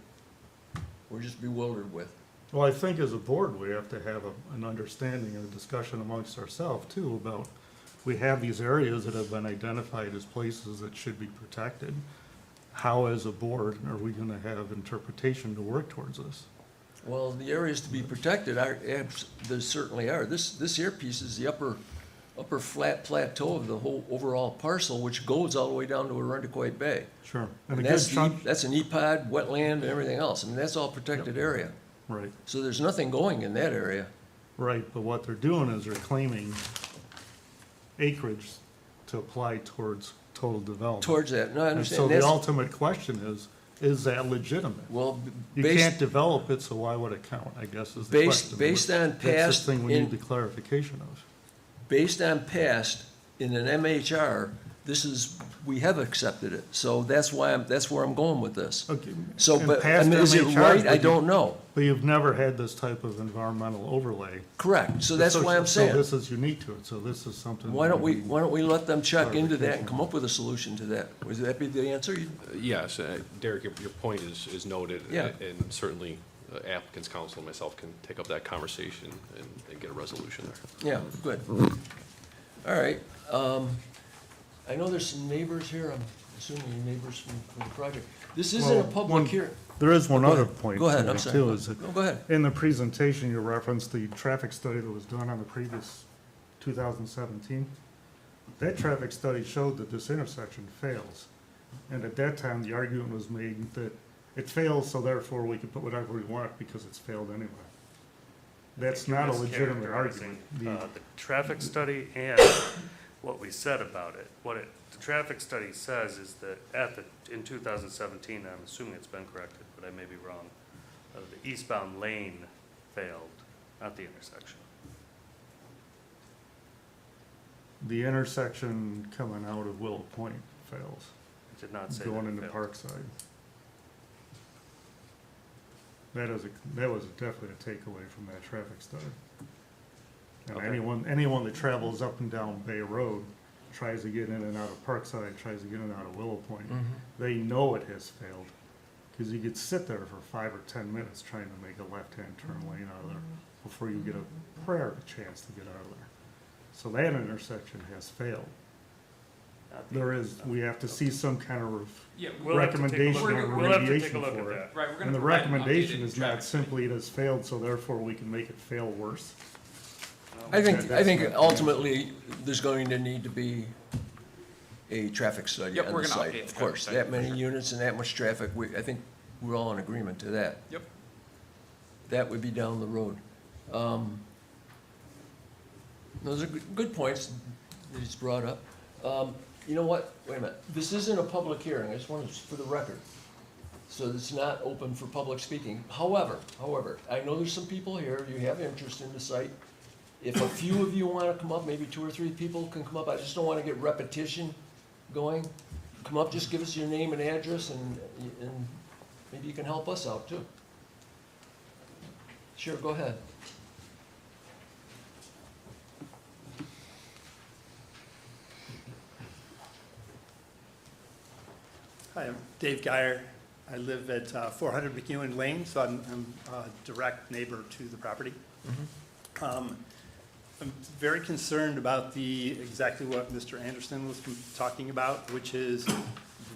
we're just bewildered with. Well, I think as a board, we have to have an understanding and a discussion amongst ourselves too about, we have these areas that have been identified as places that should be protected. How as a board are we gonna have interpretation to work towards this? Well, the areas to be protected are, there certainly are. This here piece is the upper flat plateau of the whole overall parcel, which goes all the way down to Arundecoit Bay. Sure. And And a that's good chunk, that's an EPOD, wetland, and everything else. I mean, that's all protected area. right, So there's nothing going in that area. right, but what they're doing is they're claiming acreage to apply towards total development. Towards that, no, I And so understand. the That's, ultimate question is that legitimate? well, You based, can't develop it, so why would it count, I guess is the question. based on That's past, the thing we in, need the clarification of. based on past, in an MHR, this is, we have accepted it. So that's why that's where I'm going with this. Okay. So, in but, I past mean, is it MHRs, right? but I you- don't know. But you've never had this type of environmental overlay. Correct, so that's why I'm So saying, this is unique to it, so this is something. why don't we let them check into that and Clarification. come up with a solution to that? Would that be the answer? Yes, Derek, your point is noted. Yeah. And certainly applicant's counsel and myself can take up that conversation and get a resolution there. Yeah, good. All right, I know there's some neighbors here, I'm assuming you're neighbors from the project. This isn't a Well, public one- hearing. There is one Go other ahead. point. Go ahead, to I'm make, sorry. too, is that No, go ahead. in the presentation, you referenced the traffic study that was done on the previous 2017. That traffic study showed that this intersection fails. And at that time, the argument was made that it fails, so therefore we can put whatever we want because it's failed anyway. That's not a legitimate argument. The traffic study and what we said about it. The traffic study says is that in 2017, I'm assuming it's been corrected, but I may be wrong, the eastbound lane failed, not the intersection. The intersection coming out of Willow Point fails. Did not say going that into it failed. Parkside. That was definitely a takeaway from that traffic study. And Okay. anyone that travels up and down Bay Road, tries to get in and out of Parkside, tries to get in and out of Willow Point, they know it has failed. Cause you could sit there for 5 or 10 minutes trying to make a left-hand turn lane out of there before you get a prayer chance to get out of there. So that intersection has failed. We have to see some kind of Yeah, recommendation or remediation for it. right, we're gonna And the provide an recommendation updated is not traffic study. simply it has failed, so therefore we can make it fail worse. I That's think not- ultimately, there's going to need to be a traffic study Yep, on we're the gonna update site. the Of traffic course, study that for many sure. units and that much traffic, I think we're all in agreement to that. Yep. That would be down the road. Those are good points that he's brought up. You know what, wait a minute, this isn't a public hearing, I just wanted to, for the record. So it's not open for public speaking. However, I know there's some people here, you have interest in the site. If a few of you wanna come up, maybe 2 or 3 people can come up, I just don't wanna get repetition going. Come up, just give us your name and address, and maybe you can help us out too. Sure, go ahead. Hi, I'm Dave Geyer. I live at 400 McEwen Lane, so I'm a direct neighbor to the property. I'm very concerned about exactly what Mr. Anderson was talking about, which is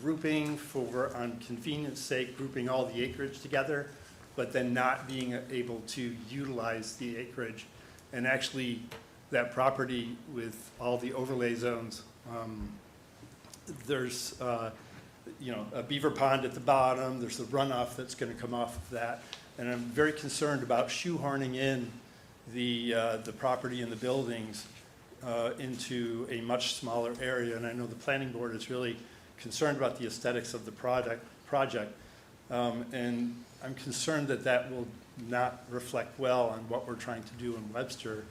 grouping on convenience sake, grouping all the acreage together, but then not being able to utilize the acreage. And actually, that property with all the overlay zones, there's a beaver pond at the bottom, there's the runoff that's gonna come off of that. And I'm very concerned about shoehorning in the property and the buildings into a much smaller area. And I know the planning board is really concerned about the aesthetics of the project. And I'm concerned that that will not reflect well on what we're trying to do in Webster,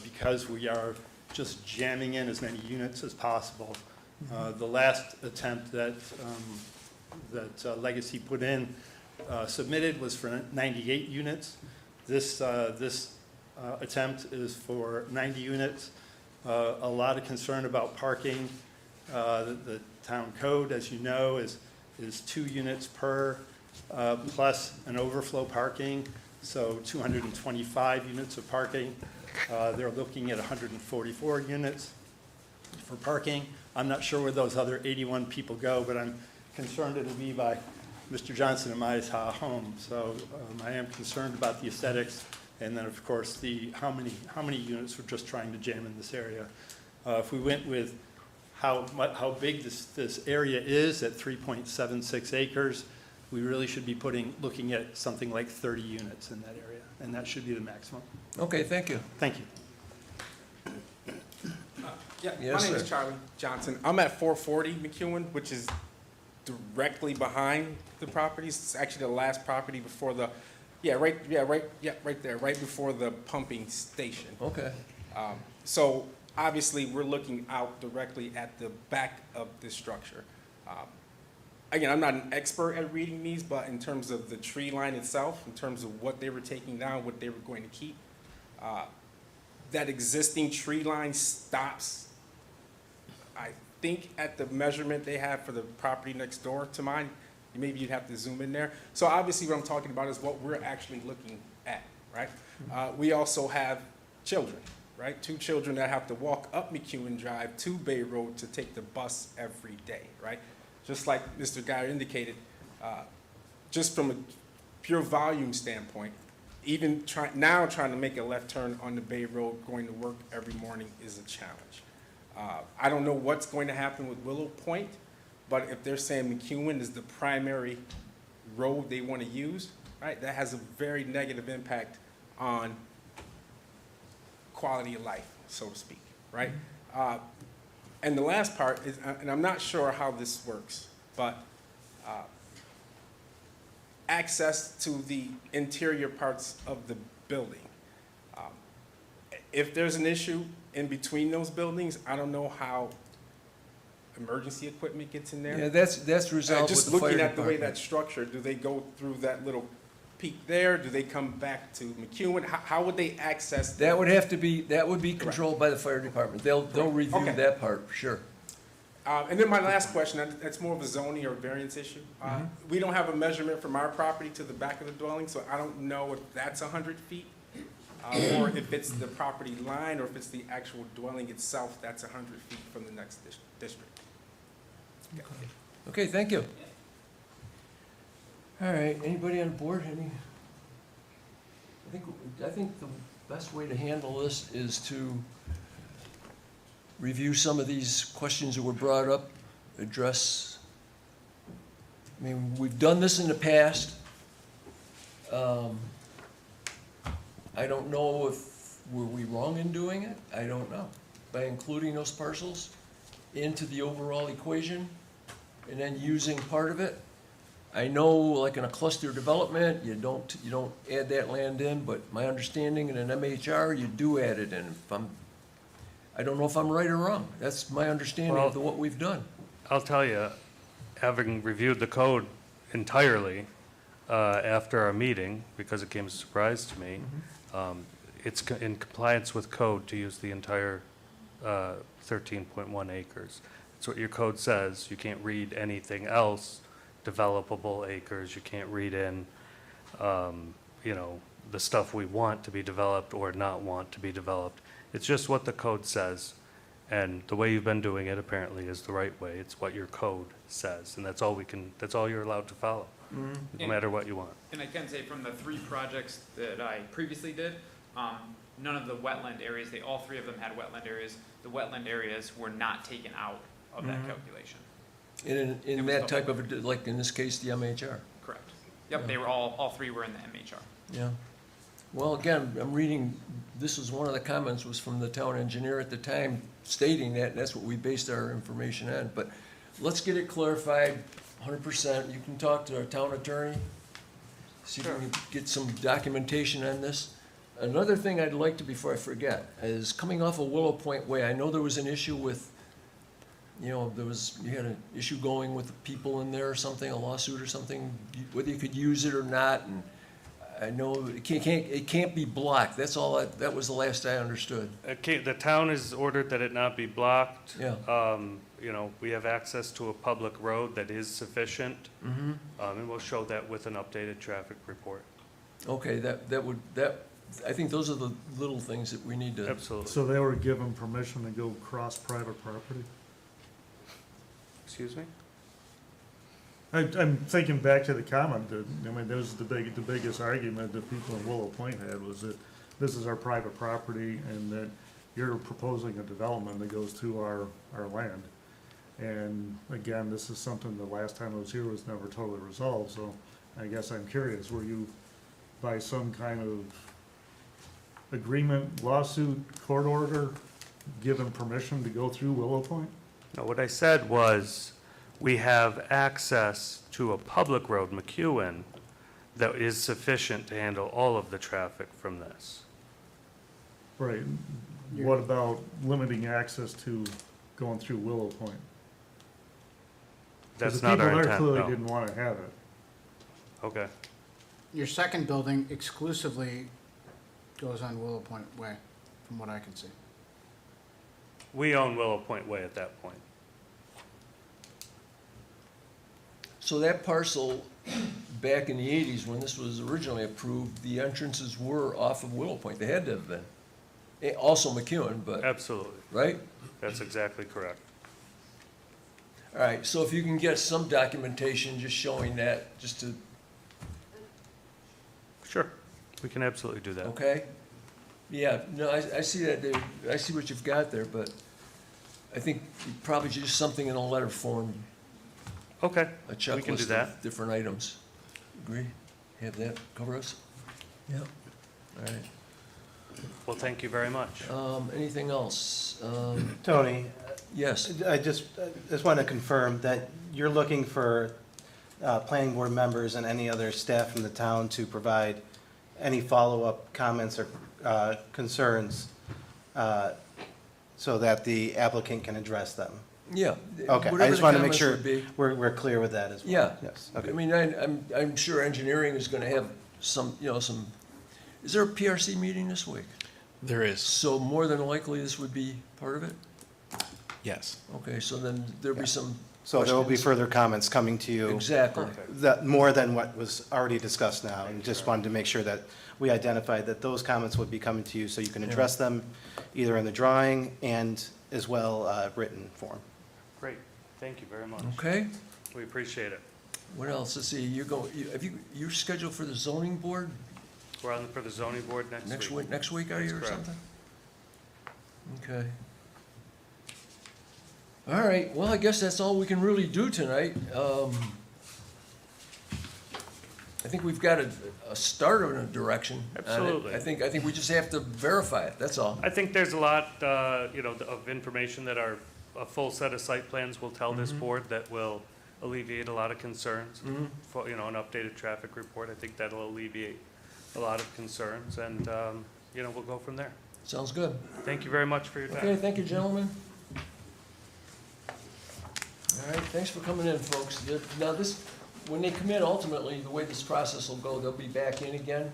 because we are just jamming in as many units as possible. The last attempt that Legacy put in, submitted was for 98 units. This attempt is for 90 units. A lot of concern about parking. The town code, as you know, is 2 units per, plus an overflow parking, so 225 units of parking. They're looking at 144 units for parking. I'm not sure where those other 81 people go, but I'm concerned it'll be by Mr. Johnson and my home. So I am concerned about the aesthetics, and then of course how many units we're just trying to jam in this area. If we went with how big this area is at 3.76 acres, we really should be looking at something like 30 units in that area, and that should be the maximum. Okay, thank you. Thank you. Yeah, Yes, my name sir. is Charlie Johnson. I'm at 440 McEwen, which is directly behind the properties. It's actually the last property before right there, right before the pumping station. Okay. So obviously, we're looking out directly at the back of this structure. Again, I'm not an expert at reading these, but in terms of the tree line itself, in terms of what they were taking down, what they were going to keep, that existing tree line stops, I think, at the measurement they have for the property next door to mine. Maybe you'd have to zoom in there. So obviously what I'm talking about is what we're actually looking at, right? We also have children, right? 2 children that have to walk up McEwen Drive to Bay Road to take the bus every day, right? Just like Mr. Geyer indicated, just from a pure volume standpoint, even trying to make a left turn on the Bay Road going to work every morning is a challenge. I don't know what's going to happen with Willow Point, but if they're saying McEwen is the primary road they want to use, right, that has a very negative impact on quality of life, so to speak, right? And the last part is, and I'm not sure how this works, but access to the interior parts of the building. If there's an issue in between those buildings, I don't know how emergency equipment gets in there? Yeah, that's resolved with Just the fire looking at the way department. that's structured, do they go through that little peak there? Do they come back to McEwen? How would they access? That would have to be, that would be controlled by the fire department. They'll review Okay. that part, sure. And then my last question, that's more of a zoning or variance issue. We don't have a measurement from our property to the back of the dwelling, so I don't know if that's 100 feet, or if it's the property line, or if it's the actual dwelling itself that's 100 feet from the next district. Okay, thank you. All right, anybody on board, I think the best way to handle this is to review some of these questions that were brought up, address, I mean, we've done this in the past. I don't know if, were we wrong in doing it? I don't know. By including those parcels into the overall equation and then using part of it. I know, like in a cluster development, you don't add that land in, but my understanding in an MHR, you do add it in. I don't know if I'm right or wrong. That's my understanding of what we've done. I'll tell you, having reviewed the code entirely after our meeting, because it came as a surprise to me, it's in compliance with code to use the entire 13.1 acres. That's what your code says. You can't read anything else, developable acres. You can't read in, the stuff we want to be developed or not want to be developed. It's just what the code says. And the way you've been doing it apparently is the right way. It's what your code says. And that's all you're allowed to follow, no matter what you want. And I can say from the 3 projects that I previously did, none of the wetland areas, all 3 of them had wetland areas. The wetland areas were not taken out of that calculation. In that type of, like in this case, the MHR. Correct. Yep, they were all 3 were in the MHR. Yeah. Well, again, I'm reading, this was one of the comments was from the town engineer at the time stating that, and that's what we based our information on. But let's get it clarified 100%. You can talk to our town attorney, see if we can get some documentation on this. Another thing I'd like to, before I forget, is coming off of Willow Point Way, I know there was an issue with, you had an issue going with the people in there or something, a lawsuit or something, whether you could use it or not, and I know it can't be blocked. That's all, that was the last I understood. The town has ordered that it not be blocked. Yeah. We have access to a public road that is sufficient. And we'll show that with an updated traffic report. Okay, I think those are the little things that we need to. Absolutely. So they were given permission to go cross private property? Excuse me? I'm thinking back to the comment that, that was the biggest argument that people in Willow Point had was that this is our private property and that you're proposing a development that goes through our land. And again, this is something the last time I was here was never totally resolved, so I guess I'm curious, were you by some kind of agreement, lawsuit, court order, given permission to go through Willow Point? No, what I said was, we have access to a public road, McEwen, that is sufficient to handle all of the traffic from this. Right. What about limiting access to going through Willow Point? 'Cause That's not our The people intent, there clearly no. didn't want to have it. Okay. Your second building exclusively goes on Willow Point Way, from what I can see. We own Willow Point Way at that point. So that parcel, back in the 80s, when this was originally approved, the entrances were off of Willow Point. They had to have been. Also McEwen, but, Absolutely. right? That's exactly correct. All right, so if you can get some documentation just showing that, just to, Sure, we can absolutely do that. okay? Yeah, no, I see that, Dave. I see what you've got there, but I think probably just something in a letter form, Okay, a checklist we can do that. of different items. Agree? Have that cover us? Yep. All right. Well, thank you very much. Anything else? Tony, Yes. I just want to confirm that you're looking for planning board members and any other staff from the town to provide any follow-up comments or concerns so that the applicant can address them. Yeah. Okay, I whatever just the wanted to make comments sure would be. we're clear with that as well. Yeah. Yes, I okay. mean, I'm sure engineering is gonna have some, is there a PRC meeting this week? There is, So more than likely, this would be part of it? yes. Okay, so then there'll be some So there will be questions. further comments coming to you. Exactly. That, more than what was already discussed now, and just wanted to make sure that we identified that those comments would be coming to you, so you can address them either in the drawing and as well, written form. Great, thank you very much. Okay, We appreciate it. what else? Let's see, you're scheduled for the zoning board We're on for the zoning board next week. next week, are you, or That's correct. something? Okay. All right, well, I guess that's all we can really do tonight. I think we've got a start in a direction on it. Absolutely. I think we just have to verify it, that's all. I think there's a lot, of information that a full set of site plans will tell this board that will alleviate a lot of concerns. Mhm. For, an updated traffic report, I think that'll alleviate a lot of concerns, and, we'll go from there. Sounds good. Thank you very much for your time. Okay, thank you, gentlemen. All right, thanks for coming in, folks. Now, when they come in, ultimately, the way this process will go, they'll be back in again.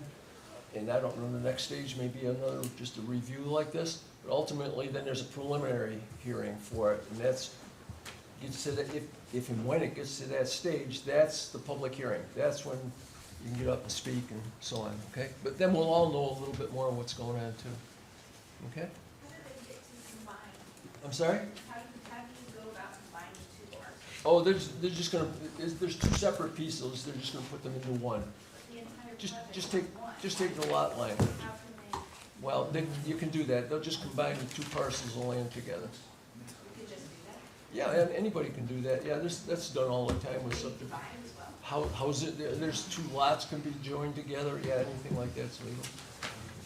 And I don't know, the next stage may be just a review like this. But ultimately, then there's a preliminary hearing for it. And that's, gets to that, if and when it gets to that stage, that's the public hearing. That's when you can get up and speak and so on, okay? But then we'll all know a little bit more of what's going on too. Okay? I'm sorry? Oh, they're just gonna, there's two separate pieces, they're just gonna put them into one. Just take the lot line. Well, you can do that, they'll just combine the two parcels of land together. Yeah, and anybody can do that, yeah, that's done all the time with subdivision. How's it, there's two lots can be joined together, yeah, anything like that's legal.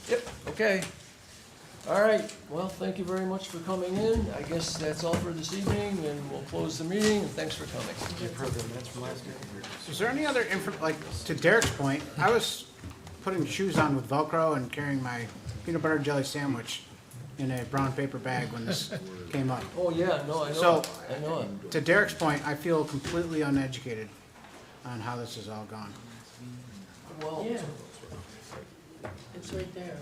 Yep, okay. All right, well, thank you very much for coming in. I guess that's all for this evening, and we'll close the meeting, and thanks for coming. Is there any other to Derek's point, I was putting shoes on with Velcro and carrying my peanut butter and jelly sandwich in a brown paper bag when this came up. Oh, yeah, no, I know, So, I know it. to Derek's point, I feel completely uneducated on how this has all gone. Well, It's right there.